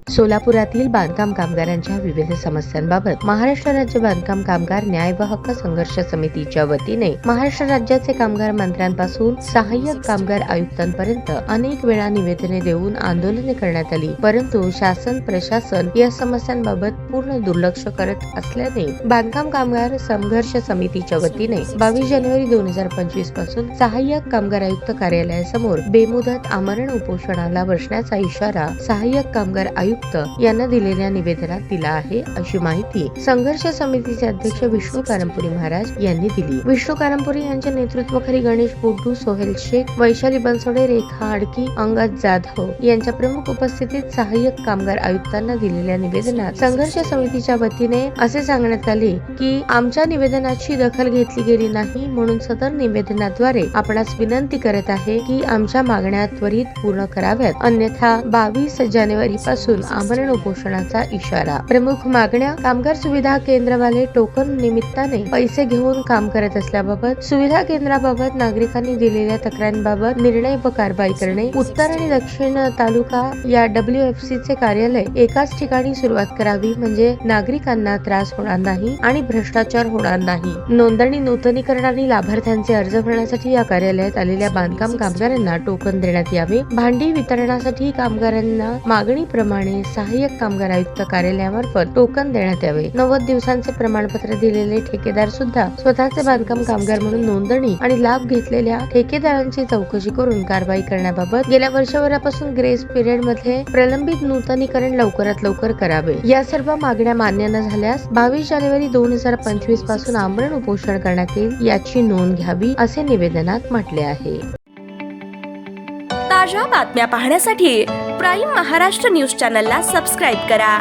सोलापुरातील बांधकाम कामगारांच्या विविध समस्यांबाबत महाराष्ट्र राज्य बांधकाम कामगार न्याय व हक्क संघर्ष समितीच्या वतीने महाराष्ट्र राज्याचे कामगार मंत्र्यांपासून सहाय्यक कामगार आयुक्तांपर्यंत अनेक वेळा निवेदने देऊन आंदोलने करण्यात आली, परंतु शासन प्रशासन या समस्यांबाबत पूर्ण दुर्लक्ष करत असल्याने बांधकाम कामगार संघर्ष समितीच्या वतीने 22 जानेवारी 2025 पासून सहाय्यक कामगार आयुक्त कार्यालयासमोर बेमुदत आमरण उपोषणाला बसण्याचा इशारा सहाय्यक कामगार आयुक्त यांना दिलेल्या निवेदनात दिला आहे, अशी माहिती संघर्ष समितीचे अध्यक्ष विष्णू कारंपुरी महाराज यांनी दिली। विष्णू कारंपुरी यांच्या नेतृत्वाखाली गणेश बोड्डू, सोहेल शेख, वैशाली बनसोडे, रेखा आडकी, अंगद जाधव यांच्या प्रमुख उपस्थितीत सहाय्यक कामगार आयुक्तांना दिलेल्या निवेदनात संघर्ष समितीच्या वतीने असे सांगण्यात आले की आमच्या निवेदनाची दखल घेतली गेली नाही, म्हणून सदर निवेदनाद्वारे आपणास विनंती करत आहे की आमच्या मागण्या त्वरित पूर्ण कराव्यात, अन्यथा 22 जानेवारी पासून आमरण उपोषणाचा इशारा। प्रमुख मागण्या: कामगार सुविधा केंद्रवाले टोकन निमित्ताने पैसे घेऊन काम करत असल्याबाबत, सुविधा केंद्राबाबत नागरिकांनी दिलेल्या तक्रारींबाबत निर्णय व कारवाई करणे, उत्तर आणि दक्षिण तालुका या WFC चे कार्यालय एकाच ठिकाणी सुरुवात करावी, म्हणजे नागरिकांना त्रास होणार नाही आणि भ्रष्टाचार होणार नाही। नोंदणी, नूतनीकरण आणि लाभार्थ्यांचे अर्ज भरण्यासाठी या कार्यालयात आलेल्या बांधकाम कामगारांना टोकन देण्यात यावे। भांडी वितरणासाठी कामगारांना मागणीप्रमाणे सहाय्यक कामगार आयुक्त कार्यालयामार्फत टोकन देण्यात यावे। 90 दिवसांचे प्रमाणपत्र दिलेले ठेकेदार सुद्धा स्वतःचे बांधकाम कामगार म्हणून नोंदणी आणि लाभ घेतलेल्या ठेकेदारांची चौकशी करून कारवाई करण्याबाबत गेल्या वर्षभरापासून ग्रेस पिरियड मध्ये प्रलंबित नूतनीकरण लवकरात लवकर करावे। या सर्व मागण्या मान्य न झाल्यास 22 जानेवारी 2025 पासून आमरण उपोषण करण्यात येईल, याची नोंद घ्यावी, असे निवेदनात म्हटले आहे। ताज्या बातम्या पाहण्यासाठी प्राईम महाराष्ट्र न्यूज चॅनलला सबस्क्राईब करा।